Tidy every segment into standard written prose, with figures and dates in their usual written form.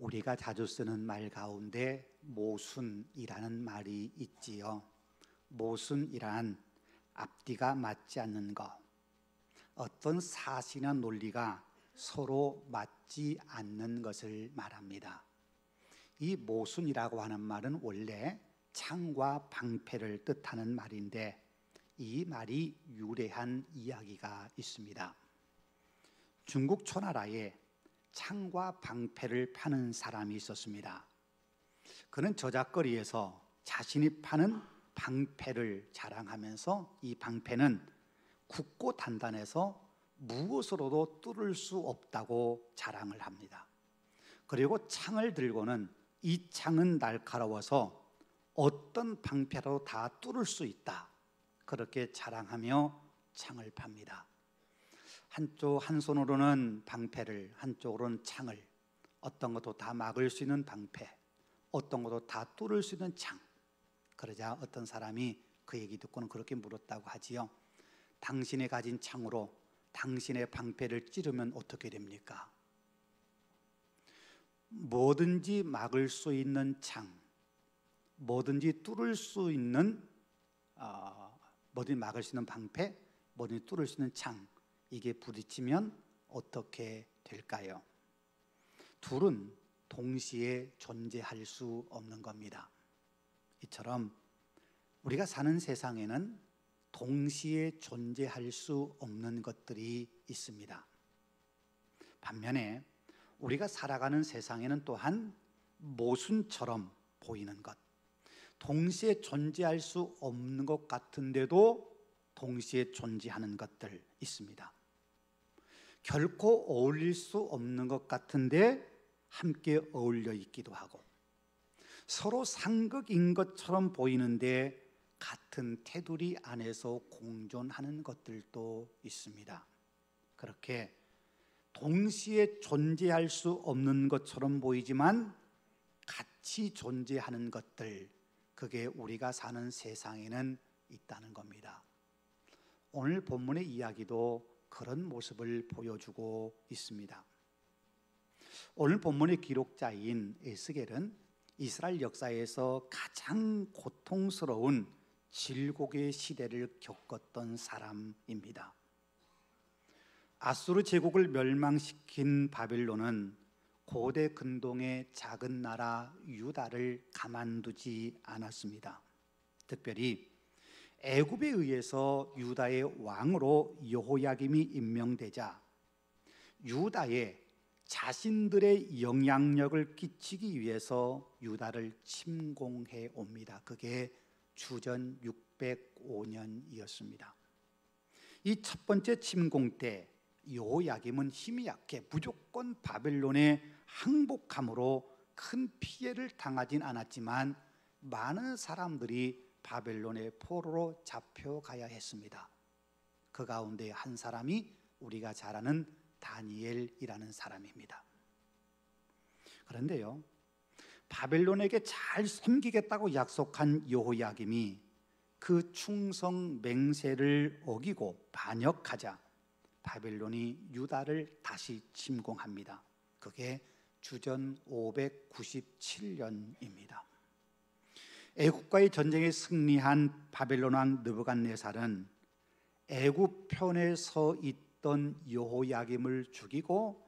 우리가 자주 쓰는 말 가운데 모순이라는 말이 있지요. 모순이란 앞뒤가 맞지 않는 것, 어떤 사실이나 논리가 서로 맞지 않는 것을 말합니다. 이 모순이라고 하는 말은 원래 창과 방패를 뜻하는 말인데, 이 말이 유래한 이야기가 있습니다. 중국 초나라에 창과 방패를 파는 사람이 있었습니다. 그는 저작거리에서 자신이 파는 방패를 자랑하면서 이 방패는 굳고 단단해서 무엇으로도 뚫을 수 없다고 자랑을 합니다. 그리고 창을 들고는 이 창은 날카로워서 어떤 방패로 다 뚫을 수 있다, 그렇게 자랑하며 창을 팝니다. 한 손으로는 방패를, 한쪽으로는 창을, 어떤 것도 다 막을 수 있는 방패, 어떤 것도 다 뚫을 수 있는 창. 그러자 어떤 사람이 그 얘기 듣고는 그렇게 물었다고 하지요. 당신이 가진 창으로 당신의 방패를 찌르면 어떻게 됩니까? 뭐든지 막을 수 있는 창, 뭐든지 뚫을 수 있는 뭐든지 막을 수 있는 방패, 뭐든지 뚫을 수 있는 창, 이게 부딪히면 어떻게 될까요? 둘은 동시에 존재할 수 없는 겁니다. 이처럼 우리가 사는 세상에는 동시에 존재할 수 없는 것들이 있습니다. 반면에 우리가 살아가는 세상에는 또한 모순처럼 보이는 것, 동시에 존재할 수 없는 것 같은데도 동시에 존재하는 것들 있습니다. 결코 어울릴 수 없는 것 같은데 함께 어울려 있기도 하고, 서로 상극인 것처럼 보이는데 같은 테두리 안에서 공존하는 것들도 있습니다. 그렇게 동시에 존재할 수 없는 것처럼 보이지만 같이 존재하는 것들, 그게 우리가 사는 세상에는 있다는 겁니다. 오늘 본문의 이야기도 그런 모습을 보여주고 있습니다. 오늘 본문의 기록자인 에스겔은 이스라엘 역사에서 가장 고통스러운 질곡의 시대를 겪었던 사람입니다. 아수르 제국을 멸망시킨 바벨론은 고대 근동의 작은 나라 유다를 가만두지 않았습니다. 특별히 애굽에 의해서 유다의 왕으로 여호야김이 임명되자 유다에 자신들의 영향력을 끼치기 위해서 유다를 침공해 옵니다. 그게 주전 605년이었습니다. 이 첫 번째 침공 때 여호야김은 힘이 약해 무조건 바벨론에 항복함으로 큰 피해를 당하진 않았지만 많은 사람들이 바벨론의 포로로 잡혀가야 했습니다. 그 가운데 한 사람이 우리가 잘 아는 다니엘이라는 사람입니다. 그런데요, 바벨론에게 잘 섬기겠다고 약속한 여호야김이 그 충성 맹세를 어기고 반역하자 바벨론이 유다를 다시 침공합니다. 그게 주전 597년입니다. 애굽과의 전쟁에 승리한 바벨론 왕 느부갓네살은 애굽 편에 서 있던 여호야김을 죽이고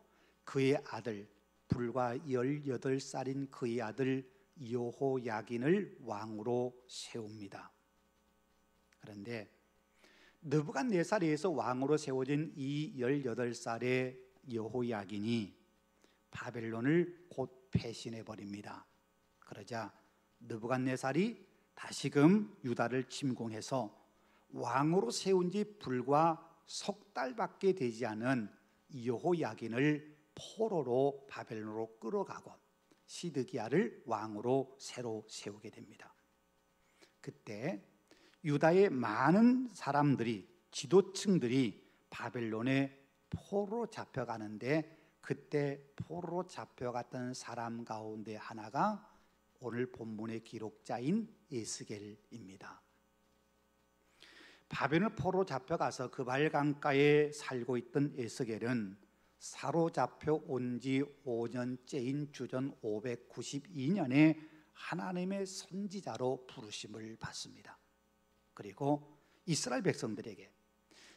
그의 아들, 불과 18살인 그의 아들 여호야긴을 왕으로 세웁니다. 그런데 느부갓네살에 의해서 왕으로 세워진 이 18살의 여호야긴이 바벨론을 곧 패신해 버립니다. 그러자 느부갓네살이 다시금 유다를 침공해서 왕으로 세운 지 불과 석 달밖에 되지 않은 여호야긴을 포로로 바벨론으로 끌어가고 시드기야를 왕으로 새로 세우게 됩니다. 그때 유다의 많은 사람들이, 지도층들이 바벨론에 포로로 잡혀가는데, 그때 포로로 잡혀갔던 사람 가운데 하나가 오늘 본문의 기록자인 에스겔입니다. 바벨론 포로로 잡혀가서 그발 강가에 살고 있던 에스겔은 사로잡혀 온 지 5년째인 주전 592년에 하나님의 선지자로 부르심을 받습니다. 그리고 이스라엘 백성들에게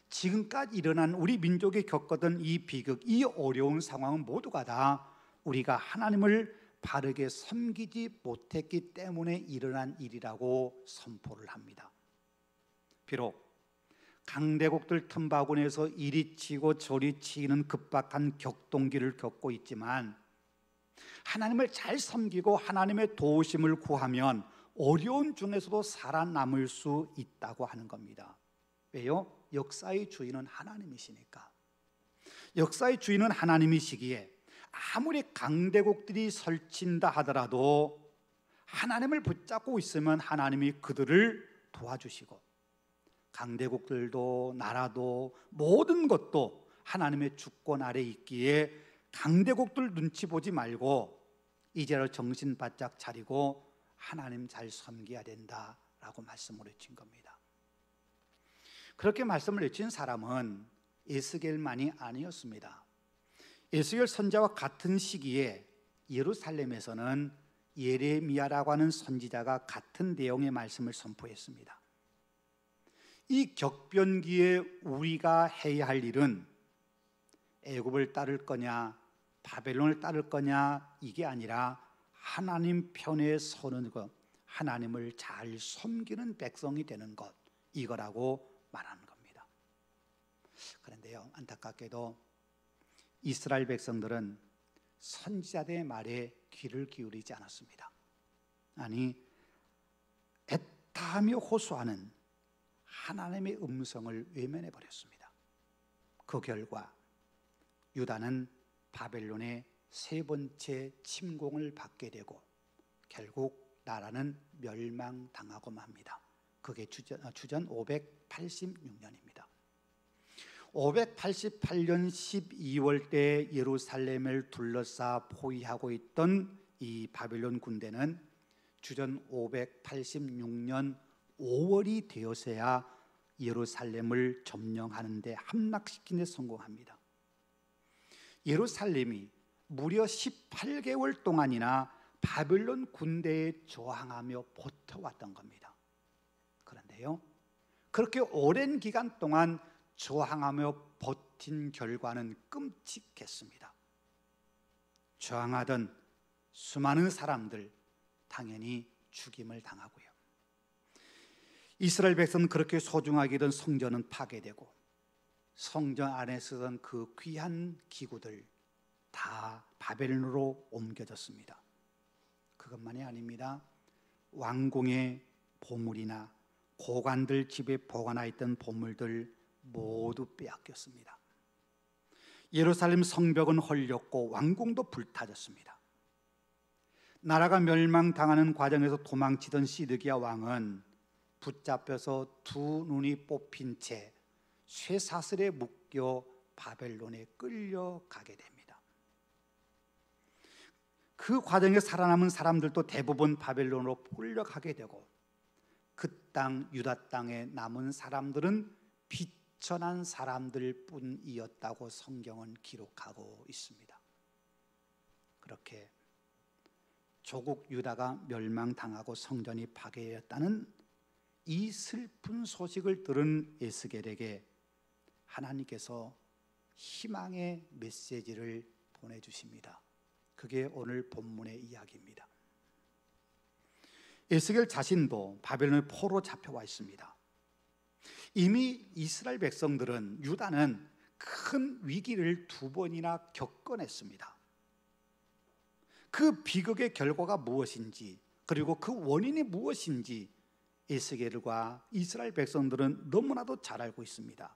지금까지 일어난 우리 민족이 겪었던 이 비극, 이 어려운 상황은 모두가 다 우리가 하나님을 바르게 섬기지 못했기 때문에 일어난 일이라고 선포를 합니다. 비록 강대국들 틈바구니에서 이리 치고 저리 치는 급박한 격동기를 겪고 있지만 하나님을 잘 섬기고 하나님의 도우심을 구하면 어려운 중에서도 살아남을 수 있다고 하는 겁니다. 왜요? 역사의 주인은 하나님이시니까. 역사의 주인은 하나님이시기에 아무리 강대국들이 설친다 하더라도 하나님을 붙잡고 있으면 하나님이 그들을 도와주시고, 강대국들도 나라도 모든 것도 하나님의 주권 아래 있기에 강대국들 눈치 보지 말고 이제는 정신 바짝 차리고 하나님 잘 섬겨야 된다라고 말씀을 해준 겁니다. 그렇게 말씀을 해준 사람은 에스겔만이 아니었습니다. 에스겔 선지자와 같은 시기에 예루살렘에서는 예레미야라고 하는 선지자가 같은 내용의 말씀을 선포했습니다. 이 격변기에 우리가 해야 할 일은 애굽을 따를 거냐 바벨론을 따를 거냐 이게 아니라 하나님 편에 서는 것, 하나님을 잘 섬기는 백성이 되는 것, 이거라고 말하는 겁니다. 그런데요, 안타깝게도 이스라엘 백성들은 선지자들의 말에 귀를 기울이지 않았습니다. 아니, 에타하며 호소하는 하나님의 음성을 외면해 버렸습니다. 그 결과 유다는 바벨론의 세 번째 침공을 받게 되고 결국 나라는 멸망당하고 맙니다. 그게 주전 586년입니다. 588년 12월 때 예루살렘을 둘러싸 포위하고 있던 이 바벨론 군대는 주전 586년 5월이 되어서야 예루살렘을 점령하는 데 함락시키는 데 성공합니다. 예루살렘이 무려 18개월 동안이나 바벨론 군대에 저항하며 버텨왔던 겁니다. 그런데요, 그렇게 오랜 기간 동안 저항하며 버틴 결과는 끔찍했습니다. 저항하던 수많은 사람들 당연히 죽임을 당하고요. 이스라엘 백성은 그렇게 소중하게 된 성전은 파괴되고 성전 안에 쓰던 그 귀한 기구들 다 바벨론으로 옮겨졌습니다. 그것만이 아닙니다. 왕궁의 보물이나 고관들 집에 보관하여 있던 보물들 모두 빼앗겼습니다. 예루살렘 성벽은 헐렸고 왕궁도 불타졌습니다. 나라가 멸망당하는 과정에서 도망치던 시드기야 왕은 붙잡혀서 두 눈이 뽑힌 채 쇠사슬에 묶여 바벨론에 끌려가게 됩니다. 그 과정에 살아남은 사람들도 대부분 바벨론으로 끌려가게 되고 그 땅 유다 땅에 남은 사람들은 비천한 사람들 뿐이었다고 성경은 기록하고 있습니다. 그렇게 조국 유다가 멸망당하고 성전이 파괴되었다는 이 슬픈 소식을 들은 에스겔에게 하나님께서 희망의 메시지를 보내주십니다. 그게 오늘 본문의 이야기입니다. 에스겔 자신도 바벨론의 포로 잡혀와 있습니다. 이미 이스라엘 백성들은, 유다는 큰 위기를 두 번이나 겪어냈습니다. 그 비극의 결과가 무엇인지, 그리고 그 원인이 무엇인지 에스겔과 이스라엘 백성들은 너무나도 잘 알고 있습니다.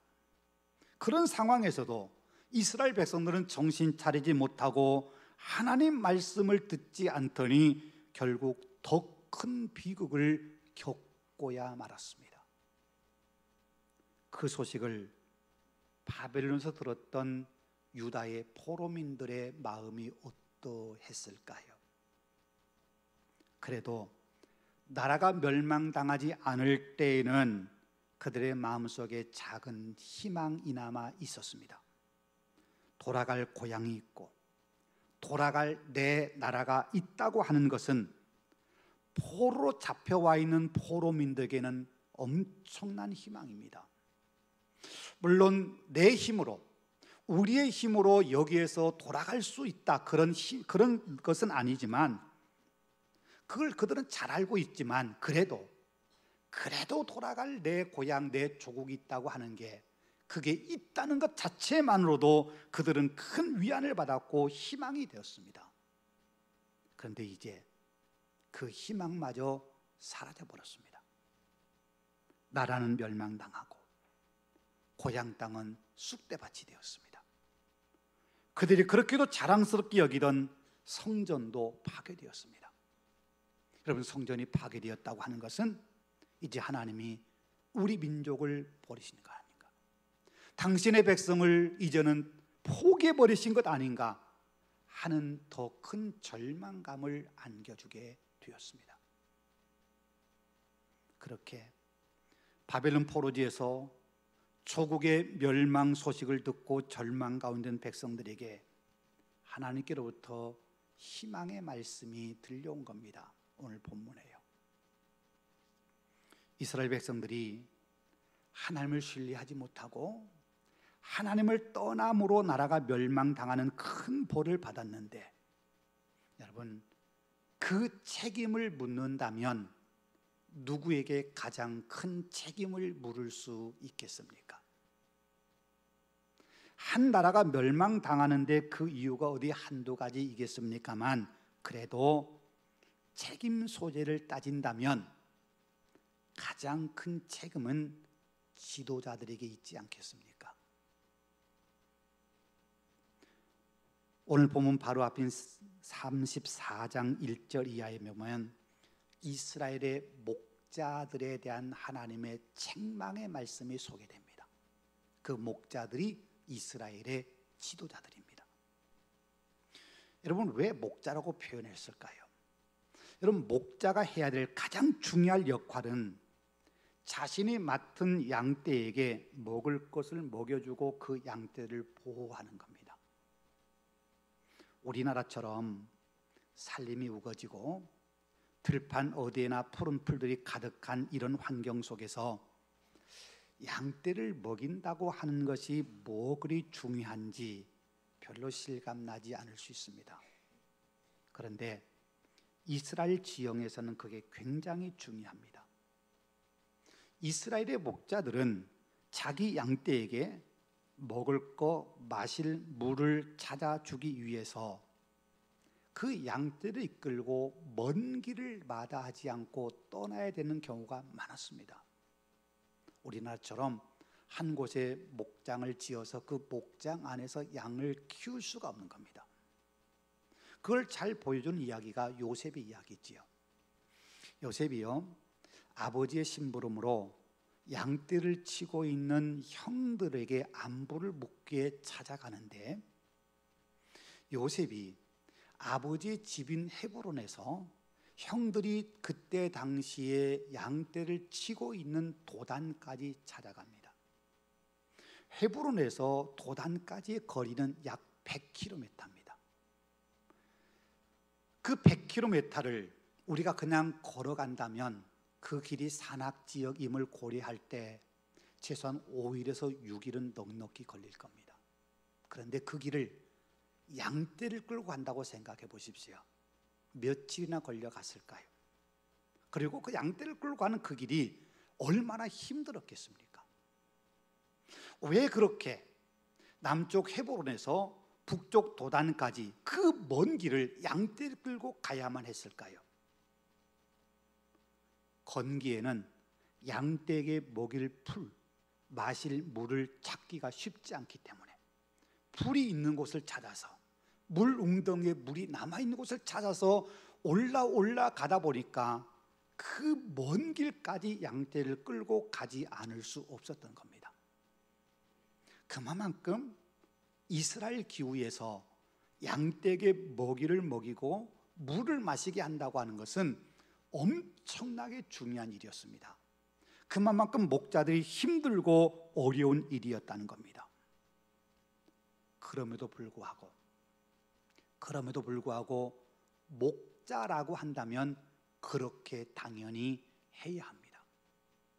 그런 상황에서도 이스라엘 백성들은 정신 차리지 못하고 하나님 말씀을 듣지 않더니 결국 더 큰 비극을 겪고야 말았습니다. 그 소식을 바벨론에서 들었던 유다의 포로민들의 마음이 어떠했을까요? 그래도 나라가 멸망당하지 않을 때에는 그들의 마음속에 작은 희망이나마 있었습니다. 돌아갈 고향이 있고 돌아갈 내 나라가 있다고 하는 것은 포로로 잡혀와 있는 포로민들에게는 엄청난 희망입니다. 물론 내 힘으로, 우리의 힘으로 여기에서 돌아갈 수 있다, 그런 것은 아니지만, 그걸 그들은 잘 알고 있지만 그래도 돌아갈 내 고향, 내 조국이 있다고 하는 게, 그게 있다는 것 자체만으로도 그들은 큰 위안을 받았고 희망이 되었습니다. 그런데 이제 그 희망마저 사라져 버렸습니다. 나라는 멸망당하고 고향 땅은 쑥대밭이 되었습니다. 그들이 그렇게도 자랑스럽게 여기던 성전도 파괴되었습니다. 여러분, 성전이 파괴되었다고 하는 것은 이제 하나님이 우리 민족을 버리신 거 아닌가, 당신의 백성을 이제는 포기해버리신 것 아닌가 하는 더 큰 절망감을 안겨주게 되었습니다. 그렇게 바벨론 포로지에서 조국의 멸망 소식을 듣고 절망 가운데 있는 백성들에게 하나님께로부터 희망의 말씀이 들려온 겁니다. 오늘 본문에요. 이스라엘 백성들이 하나님을 신뢰하지 못하고 하나님을 떠남으로 나라가 멸망당하는 큰 벌을 받았는데, 여러분, 그 책임을 묻는다면 누구에게 가장 큰 책임을 물을 수 있겠습니까? 한 나라가 멸망당하는데 그 이유가 어디 한두 가지이겠습니까만, 그래도 책임 소재를 따진다면 가장 큰 책임은 지도자들에게 있지 않겠습니까? 오늘 보면 바로 앞인 34장 1절 이하에 보면 이스라엘의 목자들에 대한 하나님의 책망의 말씀이 소개됩니다. 그 목자들이 이스라엘의 지도자들입니다. 여러분, 왜 목자라고 표현했을까요? 여러분, 목자가 해야 될 가장 중요한 역할은 자신이 맡은 양떼에게 먹을 것을 먹여주고 그 양떼를 보호하는 겁니다. 우리나라처럼 산림이 우거지고 들판 어디에나 푸른 풀들이 가득한 이런 환경 속에서 양떼를 먹인다고 하는 것이 뭐 그리 중요한지 별로 실감나지 않을 수 있습니다. 그런데 이스라엘 지형에서는 그게 굉장히 중요합니다. 이스라엘의 목자들은 자기 양떼에게 먹을 거, 마실 물을 찾아주기 위해서 그 양떼를 이끌고 먼 길을 마다하지 않고 떠나야 되는 경우가 많았습니다. 우리나라처럼 한 곳에 목장을 지어서 그 목장 안에서 양을 키울 수가 없는 겁니다. 그걸 잘 보여준 이야기가 요셉의 이야기지요. 요셉이요, 아버지의 심부름으로 양떼를 치고 있는 형들에게 안부를 묻기에 찾아가는데, 요셉이 아버지의 집인 헤브론에서 형들이 그때 당시에 양떼를 치고 있는 도단까지 찾아갑니다. 헤브론에서 도단까지의 거리는 약 100km입니다. 그 100km를 우리가 그냥 걸어간다면 그 길이 산악지역임을 고려할 때 최소한 5일에서 6일은 넉넉히 걸릴 겁니다. 그런데 그 길을 양떼를 끌고 간다고 생각해 보십시오. 며칠이나 걸려갔을까요? 그리고 그 양떼를 끌고 가는 그 길이 얼마나 힘들었겠습니까? 왜 그렇게 남쪽 헤브론에서 북쪽 도단까지 그 먼 길을 양떼를 끌고 가야만 했을까요? 건기에는 양떼에게 먹일 풀, 마실 물을 찾기가 쉽지 않기 때문에 풀이 있는 곳을 찾아서, 물 웅덩이에 물이 남아있는 곳을 찾아서 올라가다 보니까 그 먼 길까지 양떼를 끌고 가지 않을 수 없었던 겁니다. 그만큼 이스라엘 기후에서 양떼에게 먹이를 먹이고 물을 마시게 한다고 하는 것은 엄청나게 중요한 일이었습니다. 그만큼 목자들이 힘들고 어려운 일이었다는 겁니다. 그럼에도 불구하고 목자라고 한다면 그렇게 당연히 해야 합니다.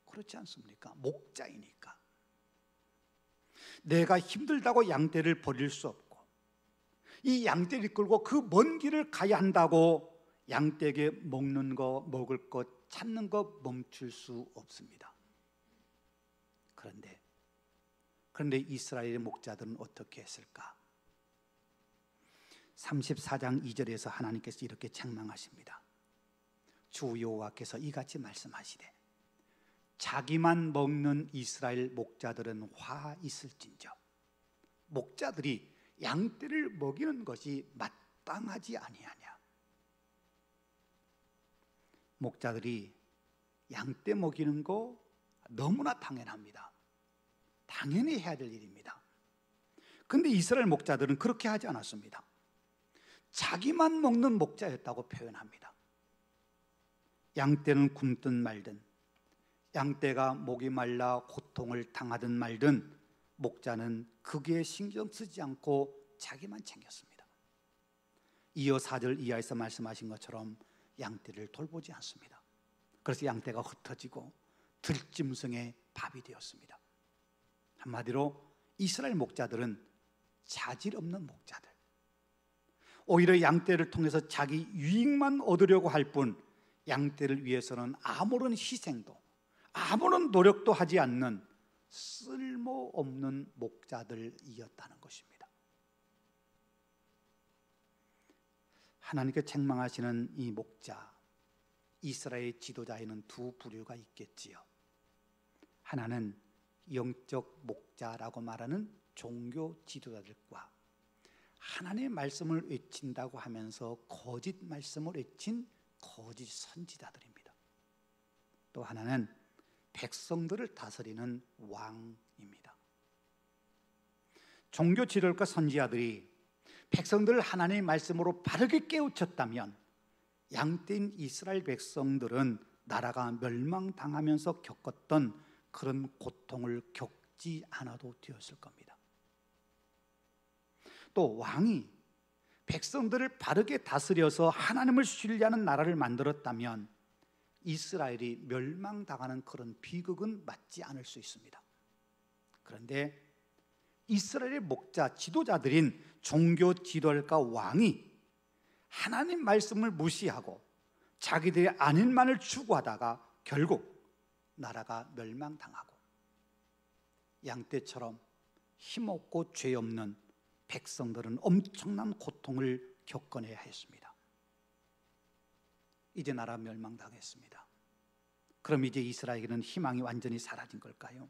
그렇지 않습니까? 목자이니까. 내가 힘들다고 양떼를 버릴 수 없고, 이 양떼를 이끌고 그 먼 길을 가야 한다고 양떼에게 먹는 거, 먹을 것, 찾는 거 멈출 수 없습니다. 그런데 이스라엘의 목자들은 어떻게 했을까? 34장 2절에서 하나님께서 이렇게 책망하십니다. 주 여호와께서 이같이 말씀하시되 자기만 먹는 이스라엘 목자들은 화 있을진저. 목자들이 양떼를 먹이는 것이 마땅하지 아니하냐. 목자들이 양떼 먹이는 거 너무나 당연합니다. 당연히 해야 될 일입니다. 그런데 이스라엘 목자들은 그렇게 하지 않았습니다. 자기만 먹는 목자였다고 표현합니다. 양떼는 굶든 말든, 양떼가 목이 말라 고통을 당하든 말든 목자는 그게 신경 쓰지 않고 자기만 챙겼습니다. 이어 4절 이하에서 말씀하신 것처럼 양떼를 돌보지 않습니다. 그래서 양떼가 흩어지고 들짐승의 밥이 되었습니다. 한마디로 이스라엘 목자들은 자질 없는 목자들, 오히려 양떼를 통해서 자기 유익만 얻으려고 할 뿐 양떼를 위해서는 아무런 희생도 아무런 노력도 하지 않는 쓸모없는 목자들이었다는 것입니다. 하나님께 책망하시는 이 목자, 이스라엘 지도자에는 두 부류가 있겠지요. 하나는 영적 목자라고 말하는 종교 지도자들과 하나님의 말씀을 외친다고 하면서 거짓 말씀을 외친 거짓 선지자들입니다. 또 하나는 백성들을 다스리는 왕입니다. 종교 지도자과 선지자들이 백성들을 하나님의 말씀으로 바르게 깨우쳤다면 양떼인 이스라엘 백성들은 나라가 멸망당하면서 겪었던 그런 고통을 겪지 않아도 되었을 겁니다. 또 왕이 백성들을 바르게 다스려서 하나님을 신뢰하는 나라를 만들었다면 이스라엘이 멸망당하는 그런 비극은 맞지 않을 수 있습니다. 그런데 이스라엘의 목자, 지도자들인 종교 지도자과 왕이 하나님 말씀을 무시하고 자기들의 아닌만을 추구하다가 결국 나라가 멸망당하고 양떼처럼 힘없고 죄 없는 백성들은 엄청난 고통을 겪어내야 했습니다. 이제 나라 멸망당했습니다. 그럼 이제 이스라엘에게는 희망이 완전히 사라진 걸까요?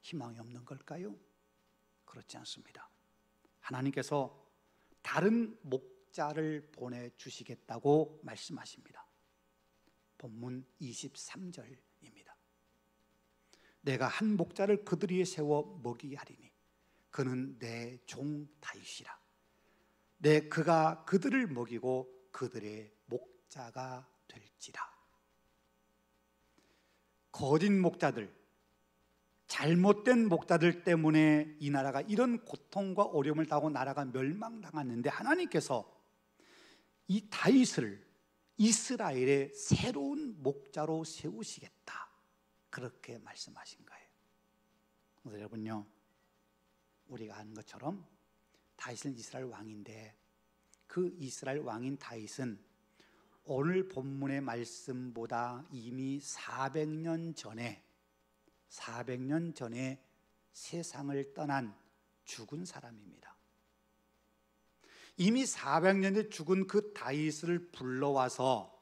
희망이 없는 걸까요? 그렇지 않습니다. 하나님께서 다른 목자를 보내주시겠다고 말씀하십니다. 본문 23절입니다. 내가 한 목자를 그들 위에 세워 먹이게 하리니 그는 내 종 다윗이라. 그가 그들을 먹이고 그들의 목자가 될지라. 거짓 목자들, 잘못된 목자들 때문에 이 나라가 이런 고통과 어려움을 당하고 나라가 멸망당했는데 하나님께서 이 다윗을 이스라엘의 새로운 목자로 세우시겠다, 그렇게 말씀하신 거예요. 그래서 여러분요, 우리가 아는 것처럼 다윗은 이스라엘 왕인데 그 이스라엘 왕인 다윗은 오늘 본문의 말씀보다 이미 400년 전에 세상을 떠난 죽은 사람입니다. 이미 400년에 죽은 그 다윗을 불러와서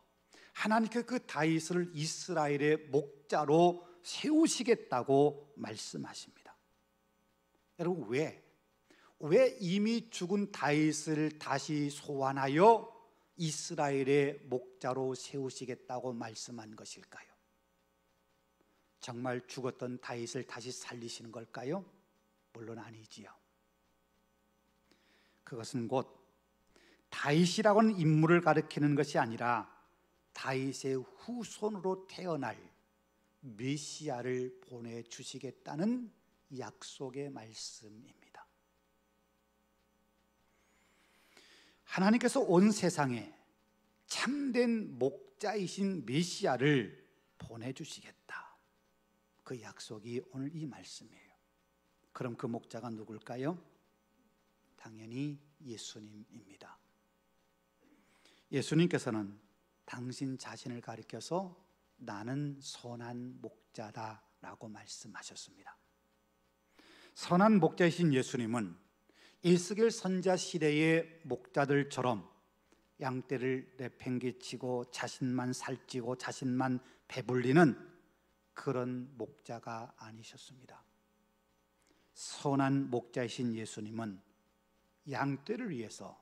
하나님께서 그 다윗을 이스라엘의 목자로 세우시겠다고 말씀하십니다. 여러분, 왜 이미 죽은 다윗을 다시 소환하여 이스라엘의 목자로 세우시겠다고 말씀한 것일까요? 정말 죽었던 다윗을 다시 살리시는 걸까요? 물론 아니지요. 그것은 곧 다윗이라고는 인물을 가리키는 것이 아니라 다윗의 후손으로 태어날 메시아를 보내주시겠다는 약속의 말씀입니다. 하나님께서 온 세상에 참된 목자이신 메시아를 보내주시겠다. 그 약속이 오늘 이 말씀이에요. 그럼 그 목자가 누굴까요? 당연히 예수님입니다. 예수님께서는 당신 자신을 가리켜서 나는 선한 목자다 라고 말씀하셨습니다. 선한 목자이신 예수님은 이스겔 선지자 시대의 목자들처럼 양떼를 내팽개치고 자신만 살찌고 자신만 배불리는 그런 목자가 아니셨습니다. 선한 목자이신 예수님은 양떼를 위해서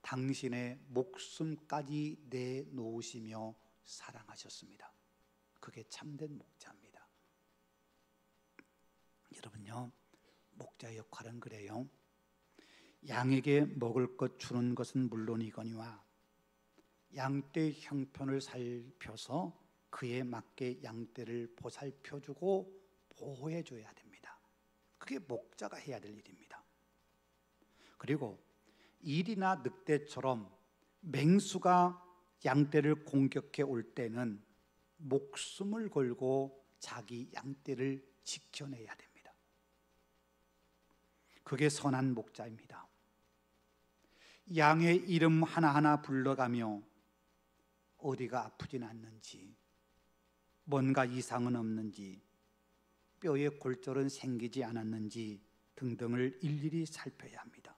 당신의 목숨까지 내놓으시며 사랑하셨습니다. 그게 참된 목자입니다. 여러분요, 목자의 역할은 그래요. 양에게 먹을 것 주는 것은 물론이거니와 양떼의 형편을 살펴서 그에 맞게 양떼를 보살펴주고 보호해줘야 됩니다. 그게 목자가 해야 될 일입니다. 그리고 일이나 늑대처럼 맹수가 양떼를 공격해 올 때는 목숨을 걸고 자기 양떼를 지켜내야 됩니다. 그게 선한 목자입니다. 양의 이름 하나하나 불러가며 어디가 아프진 않는지, 뭔가 이상은 없는지, 뼈에 골절은 생기지 않았는지 등등을 일일이 살펴야 합니다.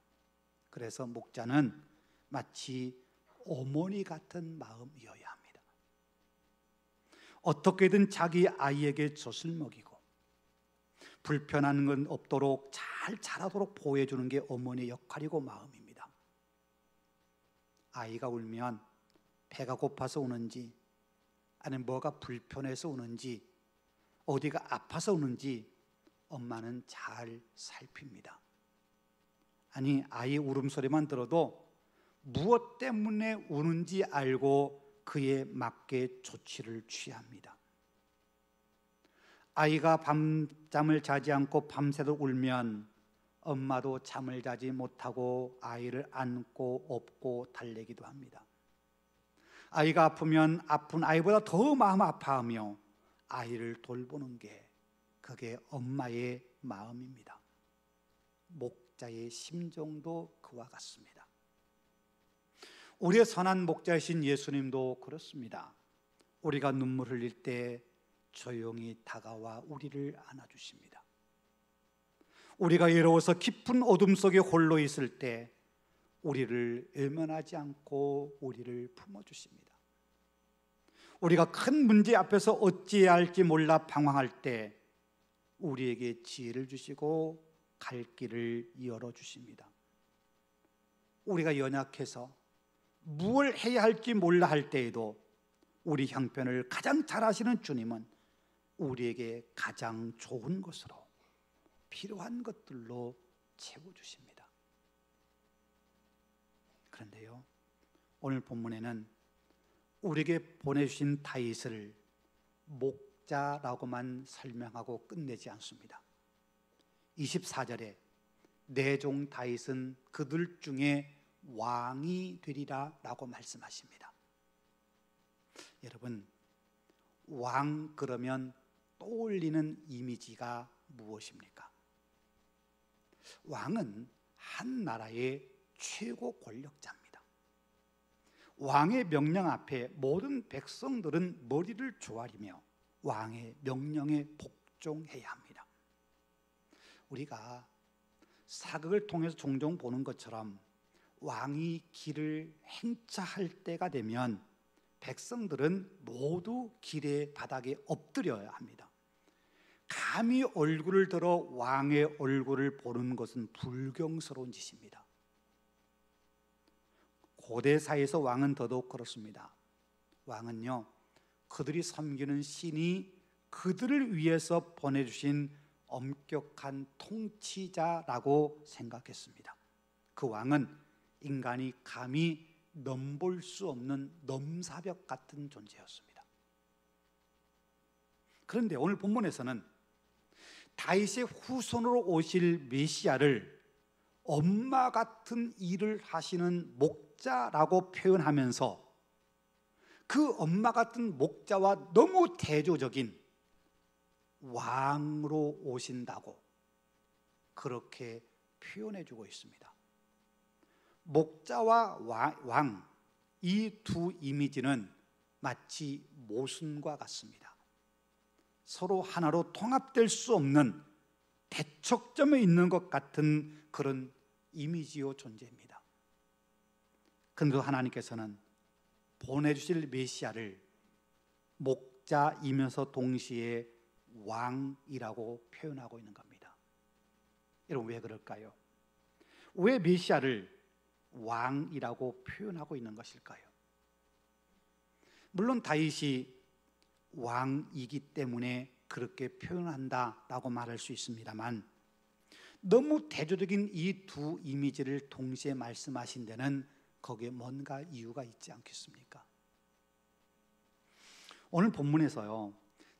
그래서 목자는 마치 어머니 같은 마음이어야 합니다. 어떻게든 자기 아이에게 젖을 먹이고 불편한 건 없도록 잘 자라도록 보호해주는 게 어머니의 역할이고 마음입니다. 아이가 울면 배가 고파서 우는지, 아니면 뭐가 불편해서 우는지, 어디가 아파서 우는지 엄마는 잘 살핍니다. 아니, 아이 울음소리만 들어도 무엇 때문에 우는지 알고 그에 맞게 조치를 취합니다. 아이가 밤잠을 자지 않고 밤새도록 울면 엄마도 잠을 자지 못하고 아이를 안고 업고 달래기도 합니다. 아이가 아프면 아픈 아이보다 더 마음 아파하며 아이를 돌보는 게 그게 엄마의 마음입니다. 목자의 심정도 그와 같습니다. 우리의 선한 목자이신 예수님도 그렇습니다. 우리가 눈물 흘릴 때 조용히 다가와 우리를 안아주십니다. 우리가 외로워서 깊은 어둠 속에 홀로 있을 때 우리를 외면하지 않고 우리를 품어주십니다. 우리가 큰 문제 앞에서 어찌해야 할지 몰라 방황할 때 우리에게 지혜를 주시고 갈 길을 열어주십니다. 우리가 연약해서 무엇을 해야 할지 몰라 할 때에도 우리 형편을 가장 잘 아시는 주님은 우리에게 가장 좋은 것으로, 필요한 것들로 채워주십니다. 그런데요, 오늘 본문에는 우리에게 보내주신 다윗을 목자라고만 설명하고 끝내지 않습니다. 24절에 내 종 다윗은 그들 중에 왕이 되리라 라고 말씀하십니다. 여러분, 왕 그러면 떠올리는 이미지가 무엇입니까? 왕은 한 나라의 최고 권력자입니다. 왕의 명령 앞에 모든 백성들은 머리를 조아리며 왕의 명령에 복종해야 합니다. 우리가 사극을 통해서 종종 보는 것처럼 왕이 길을 행차할 때가 되면 백성들은 모두 길의 바닥에 엎드려야 합니다. 감히 얼굴을 들어 왕의 얼굴을 보는 것은 불경스러운 짓입니다. 고대 사회에서 왕은 더더욱 그렇습니다. 왕은요, 그들이 섬기는 신이 그들을 위해서 보내주신 엄격한 통치자라고 생각했습니다. 그 왕은 인간이 감히 넘볼 수 없는 넘사벽 같은 존재였습니다. 그런데 오늘 본문에서는 다윗의 후손으로 오실 메시아를 엄마 같은 일을 하시는 목자 목자라고 표현하면서 그 엄마 같은 목자와 너무 대조적인 왕으로 오신다고 그렇게 표현해주고 있습니다. 목자와 왕, 이 두 이미지는 마치 모순과 같습니다. 서로 하나로 통합될 수 없는 대척점에 있는 것 같은 그런 이미지요 존재입니다. 그런데 하나님께서는 보내주실 메시아를 목자이면서 동시에 왕이라고 표현하고 있는 겁니다. 여러분, 왜 그럴까요? 왜 메시아를 왕이라고 표현하고 있는 것일까요? 물론 다윗이 왕이기 때문에 그렇게 표현한다라고 말할 수 있습니다만, 너무 대조적인 이 두 이미지를 동시에 말씀하신 데는 거기에 뭔가 이유가 있지 않겠습니까? 오늘 본문에서요,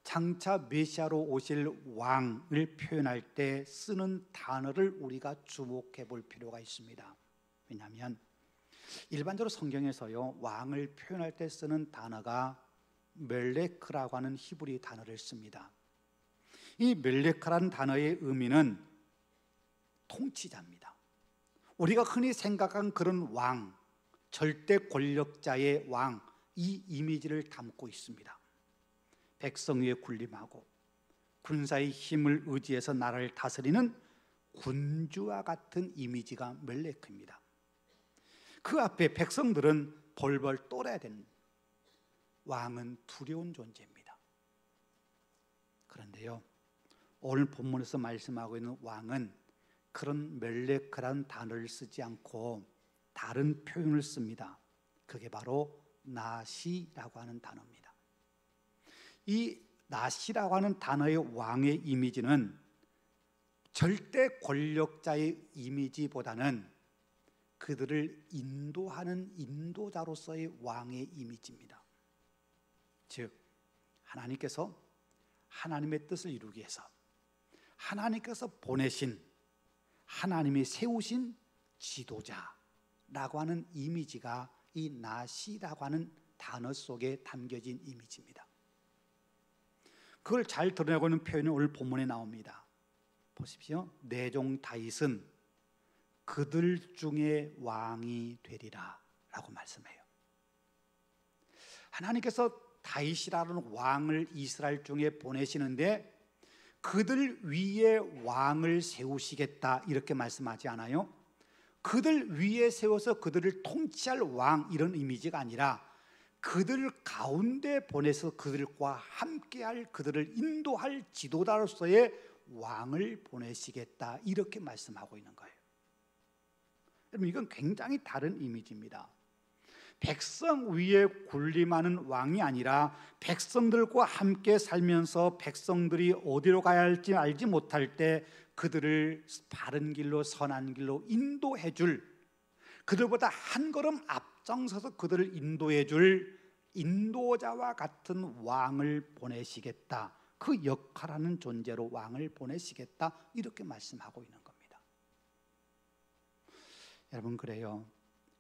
장차 메시아로 오실 왕을 표현할 때 쓰는 단어를 우리가 주목해 볼 필요가 있습니다. 왜냐하면 일반적으로 성경에서요, 왕을 표현할 때 쓰는 단어가 멜레크라고 하는 히브리 단어를 씁니다. 이 멜레크라는 단어의 의미는 통치자입니다. 우리가 흔히 생각한 그런 왕, 절대 권력자의 왕, 이 이미지를 담고 있습니다. 백성 위에 군림하고 군사의 힘을 의지해서 나라를 다스리는 군주와 같은 이미지가 멜레크입니다. 그 앞에 백성들은 벌벌 떨어야 되는, 왕은 두려운 존재입니다. 그런데요, 오늘 본문에서 말씀하고 있는 왕은 그런 멜레크라는 단어를 쓰지 않고 다른 표현을 씁니다. 그게 바로 나시라고 하는 단어입니다. 이 나시라고 하는 단어의 왕의 이미지는 절대 권력자의 이미지보다는 그들을 인도하는 인도자로서의 왕의 이미지입니다. 즉, 하나님께서 하나님의 뜻을 이루기 위해서 하나님께서 보내신, 하나님이 세우신 지도자라고 하는 이미지가 이 나시라고 하는 단어 속에 담겨진 이미지입니다. 그걸 잘 드러내고 있는 표현이 오늘 본문에 나옵니다. 보십시오. 내 종 다윗은 그들 중에 왕이 되리라 라고 말씀해요. 하나님께서 다윗이라는 왕을 이스라엘 중에 보내시는데 그들 위에 왕을 세우시겠다 이렇게 말씀하지 않아요? 그들 위에 세워서 그들을 통치할 왕, 이런 이미지가 아니라 그들 가운데 보내서 그들과 함께할, 그들을 인도할 지도자로서의 왕을 보내시겠다 이렇게 말씀하고 있는 거예요. 여러분, 이건 굉장히 다른 이미지입니다. 백성 위에 군림하는 왕이 아니라 백성들과 함께 살면서 백성들이 어디로 가야 할지 알지 못할 때 그들을 바른 길로, 선한 길로 인도해 줄, 그들보다 한 걸음 앞장서서 그들을 인도해 줄 인도자와 같은 왕을 보내시겠다, 그 역할하는 존재로 왕을 보내시겠다 이렇게 말씀하고 있는 겁니다. 여러분, 그래요,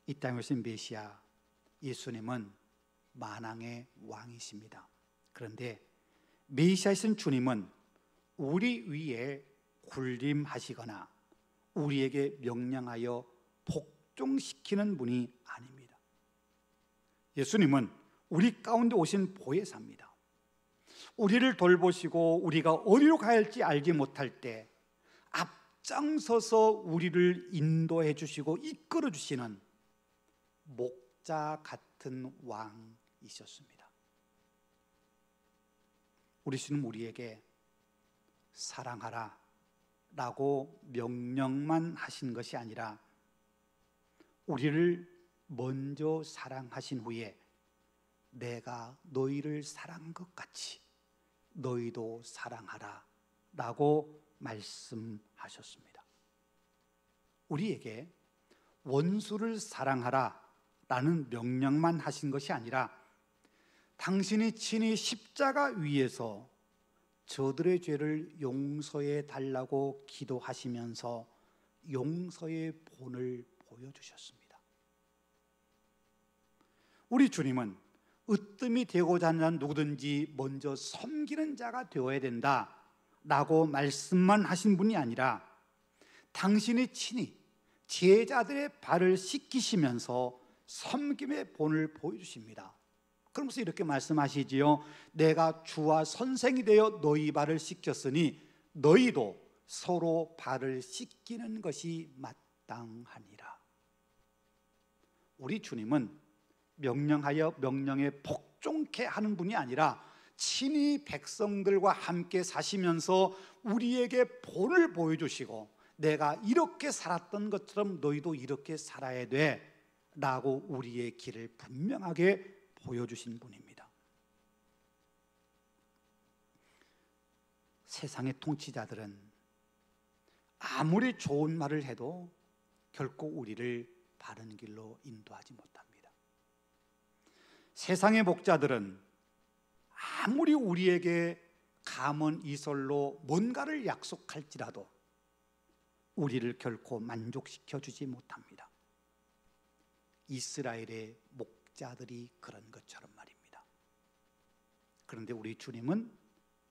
이 땅에 오신 메시아 예수님은 만왕의 왕이십니다. 그런데 메시아이신 주님은 우리 위에 군림하시거나 우리에게 명령하여 복종시키는 분이 아닙니다. 예수님은 우리 가운데 오신 보혜사입니다. 우리를 돌보시고 우리가 어디로 가야 할지 알지 못할 때 앞장서서 우리를 인도해 주시고 이끌어 주시는 목자 같은 왕이셨습니다. 우리 주님 우리에게 사랑하라 라고 명령만 하신 것이 아니라 우리를 먼저 사랑하신 후에 내가 너희를 사랑한 것 같이 너희도 사랑하라 라고 말씀하셨습니다. 우리에게 원수를 사랑하라 라는 명령만 하신 것이 아니라 당신이 친히 십자가 위에서 저들의 죄를 용서해 달라고 기도하시면서 용서의 본을 보여주셨습니다. 우리 주님은 으뜸이 되고자 하는 누구든지 먼저 섬기는 자가 되어야 된다라고 말씀만 하신 분이 아니라 당신이 친히 제자들의 발을 씻기시면서 섬김의 본을 보여주십니다. 그러면서 이렇게 말씀하시지요. 내가 주와 선생이 되어 너희 발을 씻겼으니 너희도 서로 발을 씻기는 것이 마땅하니라. 우리 주님은 명령하여 명령에 복종케 하는 분이 아니라 친히 백성들과 함께 사시면서 우리에게 본을 보여주시고 내가 이렇게 살았던 것처럼 너희도 이렇게 살아야 돼 라고 우리의 길을 분명하게 보여주신 분입니다. 세상의 통치자들은 아무리 좋은 말을 해도 결코 우리를 바른 길로 인도하지 못합니다. 세상의 목자들은 아무리 우리에게 감언 이설로 뭔가를 약속할지라도 우리를 결코 만족시켜 주지 못합니다. 이스라엘의 목자들이 그런 것처럼 말입니다. 그런데 우리 주님은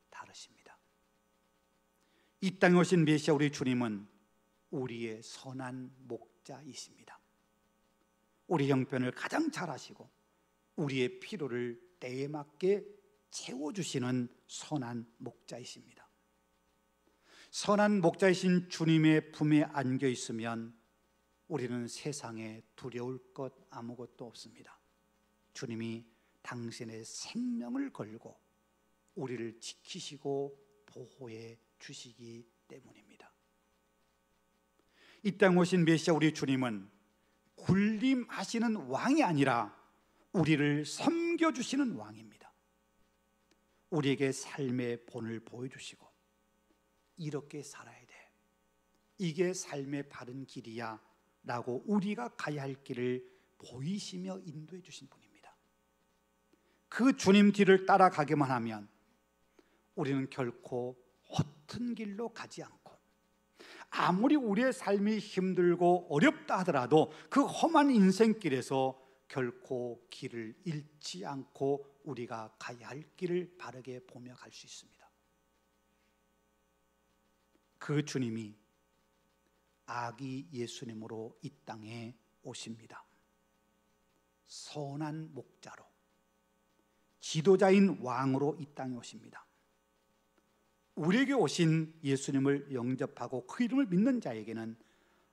다르십니다. 이 땅에 오신 메시아 우리 주님은 우리의 선한 목자이십니다. 우리 형편을 가장 잘 아시고 우리의 필요를 때에 맞게 채워주시는 선한 목자이십니다. 선한 목자이신 주님의 품에 안겨 있으면 우리는 세상에 두려울 것 아무것도 없습니다. 주님이 당신의 생명을 걸고 우리를 지키시고 보호해 주시기 때문입니다. 이 땅 오신 메시아 우리 주님은 군림하시는 왕이 아니라 우리를 섬겨주시는 왕입니다. 우리에게 삶의 본을 보여주시고 이렇게 살아야 돼, 이게 삶의 바른 길이야 라고 우리가 가야 할 길을 보이시며 인도해 주신 분입니다. 그 주님 뒤를 따라가기만 하면 우리는 결코 허튼 길로 가지 않고 아무리 우리의 삶이 힘들고 어렵다 하더라도 그 험한 인생길에서 결코 길을 잃지 않고 우리가 가야 할 길을 바르게 보며 갈 수 있습니다. 그 주님이 아기 예수님으로 이 땅에 오십니다. 선한 목자로, 지도자인 왕으로 이 땅에 오십니다. 우리에게 오신 예수님을 영접하고 그 이름을 믿는 자에게는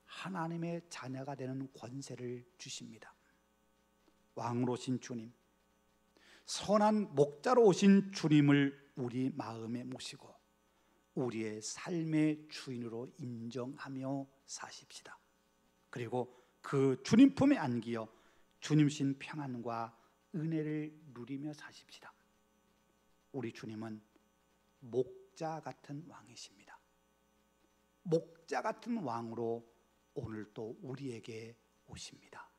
하나님의 자녀가 되는 권세를 주십니다. 왕으로 오신 주님, 선한 목자로 오신 주님을 우리 마음에 모시고 우리의 삶의 주인으로 인정하며 사십시다. 그리고 그 주님 품에 안기어 주님 신 평안과 은혜를 누리며 사십시다. 우리 주님은 목자 같은 왕이십니다. 목자 같은 왕으로 오늘 또 우리에게 오십니다.